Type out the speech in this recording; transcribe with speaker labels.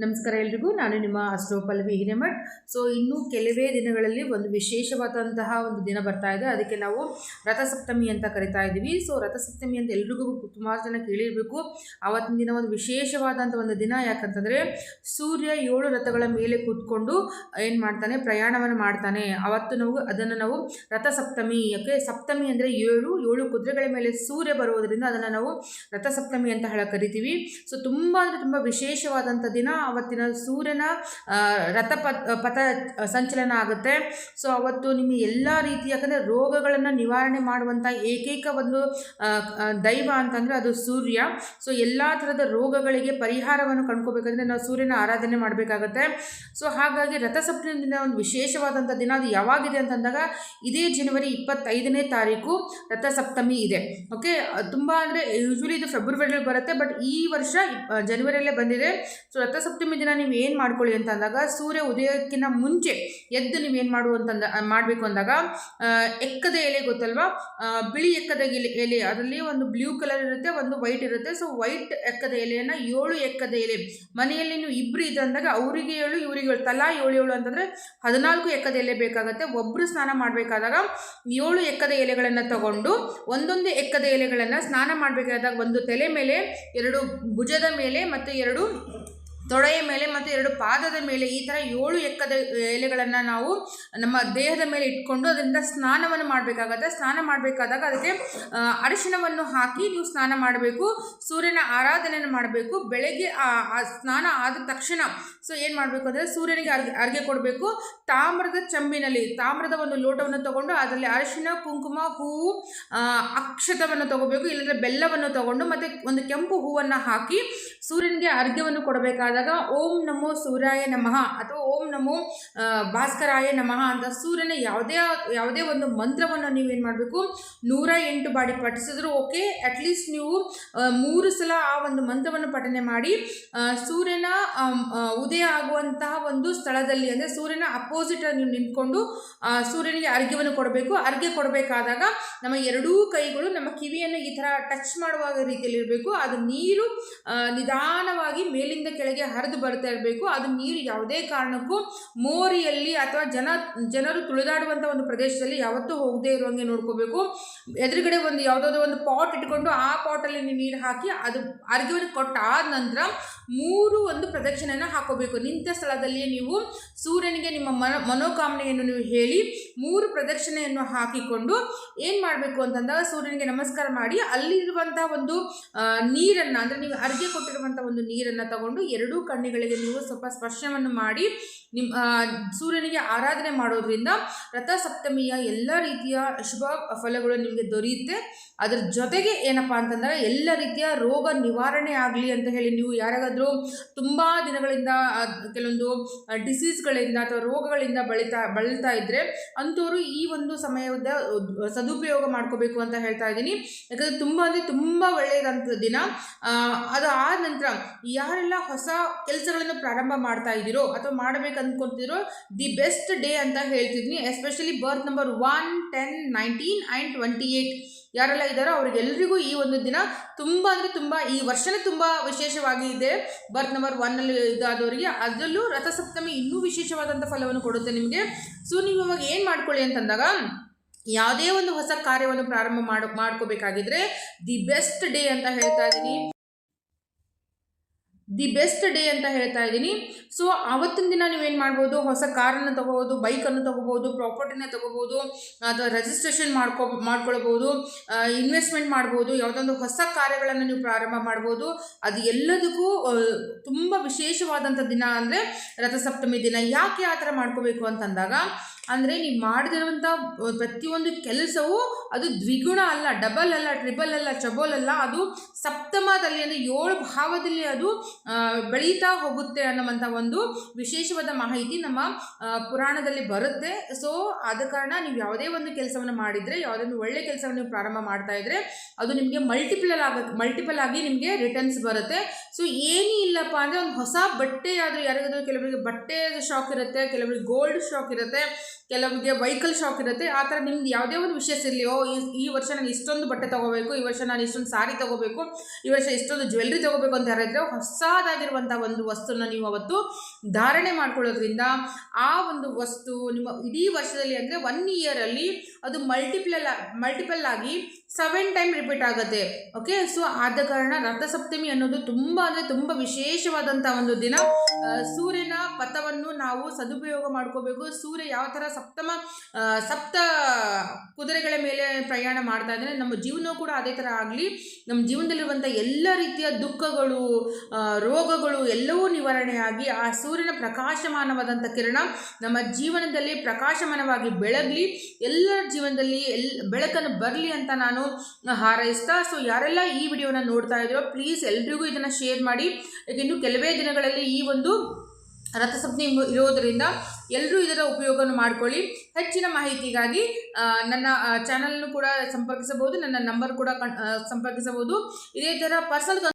Speaker 1: ನಮಸ್ಕಾರ ಎಲ್ರಿಗೂ. ನಾನು ನಿಮ್ಮ ಅಸ್ಟ್ರೋ ಪಲ್ಲವಿ ಹಿರೇಮಠ್. ಸೊ ಇನ್ನು ಕೆಲವೇ ದಿನಗಳಲ್ಲಿ ಒಂದು ವಿಶೇಷವಾದಂತಹ ಒಂದು ದಿನ ಬರ್ತಾ ಇದೆ. ಅದಕ್ಕೆ ನಾವು ರಥಸಪ್ತಮಿ ಅಂತ ಕರಿತಾ ಇದ್ದೀವಿ. ಸೊ ರಥಸಪ್ತಮಿ ಅಂತ ಎಲ್ರಿಗೂ ಸುಮಾರು ಜನ ಕೇಳಿರಬೇಕು. ಆವತ್ತಿನ ದಿನ ಒಂದು ವಿಶೇಷವಾದಂಥ ಒಂದು ದಿನ. ಯಾಕಂತಂದರೆ ಸೂರ್ಯ 7 ರಥಗಳ ಮೇಲೆ ಕೂತ್ಕೊಂಡು ಏನು ಮಾಡ್ತಾನೆ, ಪ್ರಯಾಣವನ್ನು ಮಾಡ್ತಾನೆ. ಅವತ್ತು ಅದನ್ನು ನಾವು ರಥಸಪ್ತಮಿ, ಯಾಕೆ ಸಪ್ತಮಿ ಅಂದರೆ 7 ಕುದುರೆಗಳ ಮೇಲೆ ಸೂರ್ಯ ಬರುವುದರಿಂದ ಅದನ್ನು ನಾವು ರಥಸಪ್ತಮಿ ಅಂತ ಕರಿತೀವಿ. ಸೊ ತುಂಬ ಅಂದರೆ ತುಂಬ ವಿಶೇಷವಾದಂಥ ದಿನ. ಅವತ್ತಿನ ಸೂರ್ಯನ ಪಥ ಸಂಚಲನ ಆಗುತ್ತೆ. ಸೊ ಅವತ್ತು ನಿಮಗೆ ಎಲ್ಲ ರೀತಿಯ, ಯಾಕಂದರೆ ರೋಗಗಳನ್ನು ನಿವಾರಣೆ ಮಾಡುವಂಥ ಏಕೈಕ ಒಂದು ದೈವ ಅಂತಂದರೆ ಅದು ಸೂರ್ಯ. ಸೊ ಎಲ್ಲ ಥರದ ರೋಗಗಳಿಗೆ ಪರಿಹಾರವನ್ನು ಕಂಡ್ಕೋಬೇಕಂದ್ರೆ ನಾವು ಸೂರ್ಯನ ಆರಾಧನೆ ಮಾಡಬೇಕಾಗತ್ತೆ. ಸೊ ಹಾಗಾಗಿ ರಥಸಪ್ತಮಿ ದಿನ ಒಂದು ವಿಶೇಷವಾದಂಥ ದಿನ. ಅದು ಯಾವಾಗಿದೆ ಅಂತಂದಾಗ ಇದೇ ಜನವರಿ 25ನೇ ತಾರೀಕು ರಥಸಪ್ತಮಿ ಇದೆ. ಓಕೆ, ತುಂಬ ಅಂದರೆ ಯೂಶ್ವಲಿ ಇದು ಫೆಬ್ರವರಿಯಲ್ಲಿ ಬರುತ್ತೆ, ಬಟ್ ಈ ವರ್ಷ ಜನವರಿಯಲ್ಲೇ ಬಂದಿದೆ. ಸೊ ರಥಸಪ್ತಮಿ ದಿನ ನೀವು ಏನು ಮಾಡ್ಕೊಳ್ಳಿ ಅಂತ ಅಂದಾಗ, ಸೂರ್ಯ ಉದಯಕ್ಕಿಂತ ಮುಂಚೆ ಎದ್ದು ನೀವೇನು ಮಾಡಬೇಕು ಅಂದಾಗ, ಎಕ್ಕದ ಎಲೆ ಗೊತ್ತಲ್ವಾ, ಬಿಳಿ ಎಕ್ಕದ ಎಲೆ, ಅದರಲ್ಲಿ ಒಂದು ಬ್ಲೂ ಕಲರ್ ಇರುತ್ತೆ, ಒಂದು ವೈಟ್ ಇರುತ್ತೆ. ಸೊ ವೈಟ್ ಎಕ್ಕದ ಎಲೆಯನ್ನು 7 ಎಕ್ಕದ ಎಲೆ, ಮನೆಯಲ್ಲಿ ನೀವು ಇಬ್ಬರು ಇದೆ ಅಂದಾಗ ಅವರಿಗೆ 7 ಇವರಿಗೆ 7, ತಲಾ 7 ಅಂತಂದರೆ 14 ಎಕ್ಕದ ಎಲೆ ಬೇಕಾಗುತ್ತೆ. ಒಬ್ಬರು ಸ್ನಾನ ಮಾಡಬೇಕಾದಾಗ 7 ಎಕ್ಕದ ಎಲೆಗಳನ್ನು ತಗೊಂಡು, ಒಂದೊಂದು ಎಕ್ಕದ ಎಲೆಗಳನ್ನು ಸ್ನಾನ ಮಾಡಬೇಕಾದಾಗ ಒಂದು ತಲೆ ಮೇಲೆ, 2 ಭುಜದ ಮೇಲೆ ಮತ್ತು 2 ತೊಡೆಯ ಮೇಲೆ ಮತ್ತು 2 ಪಾದದ ಮೇಲೆ, ಈ ಥರ 7 ಎಕ್ಕದ ಎಲೆಗಳನ್ನು ನಾವು ನಮ್ಮ ದೇಹದ ಮೇಲೆ ಇಟ್ಕೊಂಡು ಅದರಿಂದ ಸ್ನಾನವನ್ನು ಮಾಡಬೇಕಾಗತ್ತೆ. ಸ್ನಾನ ಮಾಡಬೇಕಾದಾಗ ಅದಕ್ಕೆ ಅರಿಶಿಣವನ್ನು ಹಾಕಿ ನೀವು ಸ್ನಾನ ಮಾಡಬೇಕು. ಸೂರ್ಯನ ಆರಾಧನೆಯನ್ನು ಮಾಡಬೇಕು. ಬೆಳಗ್ಗೆ ಸ್ನಾನ ಆದ ತಕ್ಷಣ ಸೊ ಏನು ಮಾಡಬೇಕು ಅಂದರೆ ಸೂರ್ಯನಿಗೆ ಅರ್ಘ್ಯ ಕೊಡಬೇಕು. ತಾಮ್ರದ ಚಂಬಿನಲ್ಲಿ, ತಾಮ್ರದ ಒಂದು ಲೋಟವನ್ನು ತಗೊಂಡು ಅದರಲ್ಲಿ ಅರಿಶಿಣ, ಕುಂಕುಮ, ಹೂವು, ಅಕ್ಷತವನ್ನು ತಗೋಬೇಕು. ಇಲ್ಲಂದರೆ ಬೆಲ್ಲವನ್ನು ತಗೊಂಡು ಮತ್ತು ಒಂದು ಕೆಂಪು ಹೂವನ್ನು ಹಾಕಿ ಸೂರ್ಯನಿಗೆ ಅರ್ಘ್ಯವನ್ನು ಕೊಡಬೇಕಾದಾಗ ಓಂ ನಮೋ ಸೂರ್ಯಾಯ ನಮಃ ಅಥವಾ ಓಂ ನಮೋ ಭಾಸ್ಕರಾಯ ನಮಃ ಅಂತ ಸೂರ್ಯನ ಯಾವುದೇ ಒಂದು ಮಂತ್ರವನ್ನು ನೀವೇನು ಮಾಡಬೇಕು, 108 ಬಾರಿ ಪಠಿಸಿದ್ರು ಓಕೆ. ಅಟ್ಲೀಸ್ಟ್ ನೀವು 3 ಸಲ ಆ ಒಂದು ಮಂತ್ರವನ್ನು ಪಠನೆ ಮಾಡಿ ಸೂರ್ಯನ ಉದಯ ಆಗುವಂತಹ ಒಂದು ಸ್ಥಳದಲ್ಲಿ, ಅಂದರೆ ಸೂರ್ಯನ ಅಪೋಸಿಟ್ ನೀವು ನಿಂತ್ಕೊಂಡು ಸೂರ್ಯನಿಗೆ ಅರ್ಘ್ಯವನ್ನು ಕೊಡಬೇಕು. ಅರ್ಘ್ಯ ಕೊಡಬೇಕಾದಾಗ ನಮ್ಮ 2 ಕೈಗಳು ನಮ್ಮ ಕಿವಿಯನ್ನು ಈ ಥರ ಟಚ್ ಮಾಡುವ ರೀತಿಯಲ್ಲಿ ಇರಬೇಕು. ಅದು ನೀರು ನಿಧಾನವಾಗಿ ಮೇಲಿಂದ ಕೆಳಗೆ ಹರಿದು ಬರ್ತಾ ಇರಬೇಕು. ಅದು ನೀರು ಯಾವುದೇ ಕಾರಣಕ್ಕೂ ಮೋರಿಯಲ್ಲಿ ಅಥವಾ ಜನರು ತುಳಿದಾಡುವಂಥ ಒಂದು ಪ್ರದೇಶದಲ್ಲಿ ಯಾವತ್ತೂ ಹೋಗದೇ ಇರುವಂಗೆ ನೋಡ್ಕೋಬೇಕು. ಎದುರುಗಡೆ ಒಂದು ಯಾವುದಾದ್ರೂ ಒಂದು ಪಾಟ್ ಇಟ್ಕೊಂಡು ಆ ಪಾಟಲ್ಲಿ ನೀರು ಹಾಕಿ ಅದು ಅರ್ಘ್ಯವನ್ನು ಕೊಟ್ಟಾದ ನಂತರ 3 ಒಂದು ಪ್ರದಕ್ಷಿಣೆಯನ್ನು ಹಾಕೋಬೇಕು. ನಿಂತ ಸ್ಥಳದಲ್ಲಿಯೇ ನೀವು ಸೂರ್ಯನಿಗೆ ನಿಮ್ಮ ಮನೋಕಾಮನೆಯನ್ನು ನೀವು ಹೇಳಿ 3 ಪ್ರದಕ್ಷಿಣೆಯನ್ನು ಹಾಕಿಕೊಂಡು ಏನು ಮಾಡಬೇಕು ಅಂತಂದಾಗ ಸೂರ್ಯನಿಗೆ ನಮಸ್ಕಾರ ಮಾಡಿ ಅಲ್ಲಿರುವಂಥ ಒಂದು ನೀರನ್ನು, ಅಂದರೆ ನೀವು ಅರ್ಘ್ಯ ಕೊಟ್ಟಿರುವಂಥ ಒಂದು ನೀರನ್ನು ತಗೊಂಡು 2 ಕಣ್ಣುಗಳಿಗೆ ನೀವು ಸ್ವಲ್ಪ ಸ್ಪರ್ಶವನ್ನು ಮಾಡಿ ನಿಮ್ಮ ಸೂರ್ಯನಿಗೆ ಆರಾಧನೆ ಮಾಡೋದ್ರಿಂದ ರಥಸಪ್ತಮಿಯ ಎಲ್ಲ ರೀತಿಯ ಶುಭ ಫಲಗಳು ನಿಮಗೆ ದೊರೆಯುತ್ತೆ. ಅದರ ಜೊತೆಗೆ ಏನಪ್ಪ ಅಂತಂದರೆ ಎಲ್ಲ ರೀತಿಯ ರೋಗ ನಿವಾರಣೆ ಆಗಲಿ ಅಂತ ಹೇಳಿ, ನೀವು ಯಾರಿಗಾದರೂ ತುಂಬ ದಿನಗಳಿಂದ ಕೆಲವೊಂದು ಡಿಸೀಸ್ಗಳಿಂದ ಅಥವಾ ರೋಗಗಳಿಂದ ಬಳಲ್ತಾ ಇದ್ದರೆ ಅಂಥವರು ಈ ಒಂದು ಸಮಯದ ಸದುಪಯೋಗ ಮಾಡ್ಕೋಬೇಕು ಅಂತ ಹೇಳ್ತಾ ಇದ್ದೀನಿ. ಯಾಕಂದರೆ ತುಂಬ ಒಳ್ಳೆಯದಂಥ ದಿನ. ಅದು ಆದ ನಂತರ ಯಾರೆಲ್ಲ ಹೊಸ ಕೆಲಸಗಳನ್ನು ಪ್ರಾರಂಭ ಮಾಡ್ತಾ ಇದ್ದೀರೋ ಅಥವಾ ಮಾಡಬೇಕು ಅಂದ್ಕೊತಿರೋ, ದಿ ಬೆಸ್ಟ್ ಡೇ ಅಂತ ಹೇಳ್ತಿದ್ದೀನಿ. ಎಸ್ಪೆಷಲಿ ಬರ್ತ್ ನಂಬರ್ 1, 10, 19 ಆ್ಯಂಡ್ 28 ಯಾರೆಲ್ಲ ಇದ್ದಾರೋ ಅವರಿಗೆಲ್ಲರಿಗೂ ಈ ಒಂದು ದಿನ ತುಂಬ ಅಂದರೆ ತುಂಬ, ಈ ವರ್ಷನೇ ತುಂಬ ವಿಶೇಷವಾಗಿ ಇದೆ. ಬರ್ತ್ ನಂಬರ್ 1 ಇದಾದವರಿಗೆ ಅದರಲ್ಲೂ ರಥಸಪ್ತಮಿ ಇನ್ನೂ ವಿಶೇಷವಾದಂಥ ಫಲವನ್ನು ಕೊಡುತ್ತೆ ನಿಮಗೆ. ಸೊ ನೀವು ಇವಾಗ ಏನು ಮಾಡ್ಕೊಳ್ಳಿ ಅಂತಂದಾಗ, ಯಾವುದೇ ಒಂದು ಹೊಸ ಕಾರ್ಯವನ್ನು ಪ್ರಾರಂಭ ಮಾಡ್ಕೋಬೇಕಾಗಿದ್ರೆ ದಿ ಬೆಸ್ಟ್ ಡೇ ಅಂತ ಹೇಳ್ತಾ ಇದ್ದೀನಿ. ಸೊ ಆವತ್ತಿನ ದಿನ ನೀವೇನು ಮಾಡ್ಬೋದು, ಹೊಸ ಕಾರನ್ನು ತೊಗೋಬೋದು, ಬೈಕನ್ನು ತೊಗೋಬೋದು, ಪ್ರಾಪರ್ಟಿನ ತೊಗೋಬೋದು, ಅಥವಾ ರಿಜಿಸ್ಟ್ರೇಷನ್ ಮಾಡ್ಕೊಳ್ಬೋದು, ಇನ್ವೆಸ್ಟ್ಮೆಂಟ್ ಮಾಡ್ಬೋದು, ಯಾವುದೊಂದು ಹೊಸ ಕಾರ್ಯಗಳನ್ನು ನೀವು ಪ್ರಾರಂಭ ಮಾಡ್ಬೋದು. ಅದು ಎಲ್ಲದಕ್ಕೂ ತುಂಬ ವಿಶೇಷವಾದಂಥ ದಿನ ಅಂದರೆ ರಥಸಪ್ತಮಿ ದಿನ. ಯಾಕೆ ಆ ಥರ ಮಾಡ್ಕೋಬೇಕು ಅಂತಂದಾಗ, ಅಂದರೆ ನೀವು ಮಾಡದಿರುವಂಥ ಪ್ರತಿಯೊಂದು ಕೆಲಸವೂ ಅದು ದ್ವಿಗುಣ ಅಲ್ಲ, ಡಬಲ್ ಅಲ್ಲ, ಟ್ರಿಬಲ್ ಅಲ್ಲ, ಚಬೋಲ್ ಅಲ್ಲ, ಅದು ಸಪ್ತಮದಲ್ಲಿ ಅಂದರೆ 7 ಭಾವದಲ್ಲಿ ಅದು ಬೆಳೀತಾ ಹೋಗುತ್ತೆ ಅನ್ನುವಂಥ ಒಂದು ವಿಶೇಷವಾದ ಮಾಹಿತಿ ನಮ್ಮ ಪುರಾಣದಲ್ಲಿ ಬರುತ್ತೆ. ಸೊ ಆದ ಕಾರಣ ನೀವು ಯಾವುದೇ ಒಂದು ಕೆಲಸವನ್ನು ಮಾಡಿದರೆ, ಯಾವುದೇ ಒಂದು ಒಳ್ಳೆಯ ಕೆಲಸವನ್ನು ನೀವು ಪ್ರಾರಂಭ ಮಾಡ್ತಾ ಇದ್ದರೆ ಅದು ನಿಮಗೆ ಮಲ್ಟಿಪಲ್ ಆಗಿ ನಿಮಗೆ ರಿಟರ್ನ್ಸ್ ಬರುತ್ತೆ. ಸೊ ಏನೂ ಇಲ್ಲಪ್ಪ ಅಂದರೆ ಒಂದು ಹೊಸ ಬಟ್ಟೆ ಆದರೂ, ಯಾರಿಗಾದ್ರೂ ಕೆಲವರಿಗೆ ಬಟ್ಟೆ ಶಾಕ್ ಇರುತ್ತೆ, ಕೆಲವರಿಗೆ ಗೋಲ್ಡ್ ಶಾಕ್ ಇರುತ್ತೆ, ಕೆಲವರಿಗೆ ವೆಹಿಕಲ್ ಶಾಕ್ ಇರುತ್ತೆ. ಆ ಥರ ನಿಮ್ದು ಯಾವುದೇ ಒಂದು ವಿಷಯ ಇರಲಿ, ಈ ವರ್ಷ ನಾನು ಇಷ್ಟೊಂದು ಬಟ್ಟೆ ತೊಗೋಬೇಕು, ಈ ವರ್ಷ ನಾನು ಇಷ್ಟೊಂದು ಸಾರಿ ತೊಗೋಬೇಕು, ಈ ವರ್ಷ ಇಷ್ಟೊಂದು ಜ್ಯುವೆಲ್ರಿ ತೊಗೋಬೇಕು ಅಂತ ಯಾರಿದ್ರೆ ಹೊಸದಾಗಿರುವಂಥ ಒಂದು ವಸ್ತುನ ನೀವು ಅವತ್ತು ಧಾರಣೆ ಮಾಡ್ಕೊಳ್ಳೋದ್ರಿಂದ ಆ ಒಂದು ವಸ್ತು ನಿಮ್ಮ ಇಡೀ ವರ್ಷದಲ್ಲಿ ಅಂದರೆ 1 ಇಯರಲ್ಲಿ ಅದು ಮಲ್ಟಿಪಲ್ ಆಗಿ 7 ಟೈಮ್ ರಿಪೀಟ್ ಆಗುತ್ತೆ. ಓಕೆ, ಸೊ ಆದ ಕಾರಣ ರಥಸಪ್ತಮಿ ಅನ್ನೋದು ತುಂಬ ಅಂದರೆ ತುಂಬ ವಿಶೇಷವಾದಂಥ ಒಂದು ದಿನ. ಸೂರ್ಯನ ಪಥವನ್ನು ನಾವು ಸದುಪಯೋಗ ಮಾಡ್ಕೋಬೇಕು. ಸೂರ್ಯ ಯಾವ ಥರ ಸಪ್ತ ಕುದುರೆಗಳ ಮೇಲೆ ಪ್ರಯಾಣ ಮಾಡ್ತಾ ಇದ್ದಾನೆ, ನಮ್ಮ ಜೀವನ ಕೂಡ ಅದೇ ಥರ ಆಗಲಿ. ನಮ್ಮ ಜೀವನದಲ್ಲಿರುವಂಥ ಎಲ್ಲ ರೀತಿಯ ದುಃಖಗಳು, ರೋಗಗಳು ಎಲ್ಲವೂ ನಿವಾರಣೆಯಾಗಿ ಆ ಸೂರ್ಯನ ಪ್ರಕಾಶಮಾನವಾದಂಥ ಕಿರಣ ನಮ್ಮ ಜೀವನದಲ್ಲಿ ಪ್ರಕಾಶಮಾನವಾಗಿ ಬೆಳಗಲಿ, ಎಲ್ಲರ ಜೀವನದಲ್ಲಿ ಬೆಳಕನ್ನು ಬರಲಿ ಅಂತ ನಾನು ಹಾರೈಸ್ತಾ, ಸೊ ಯಾರೆಲ್ಲ ಈ ವಿಡಿಯೋನ ನೋಡ್ತಾ ಇದ್ದೀರೋ ಪ್ಲೀಸ್ ಎಲ್ರಿಗೂ ಇದನ್ನು ಶೇರ್ ಮಾಡಿ. ಇನ್ನು ಕೆಲವೇ ದಿನಗಳಲ್ಲಿ ಈ ಒಂದು ರಥಸಪ್ತಮಿ ಇರೋದರಿಂದ ಎಲ್ಲರೂ ಇದರ ಉಪಯೋಗವನ್ನು ಮಾಡಿಕೊಳ್ಳಿ. ಹೆಚ್ಚಿನ ಮಾಹಿತಿಗಾಗಿ ನನ್ನ ಚಾನಲ್ನು ಕೂಡ ಸಂಪರ್ಕಿಸಬಹುದು, ನನ್ನ ನಂಬರ್ ಕೂಡ ಸಂಪರ್ಕಿಸಬಹುದು. ಇದೇ ಥರ ಪರ್ಸನಲ್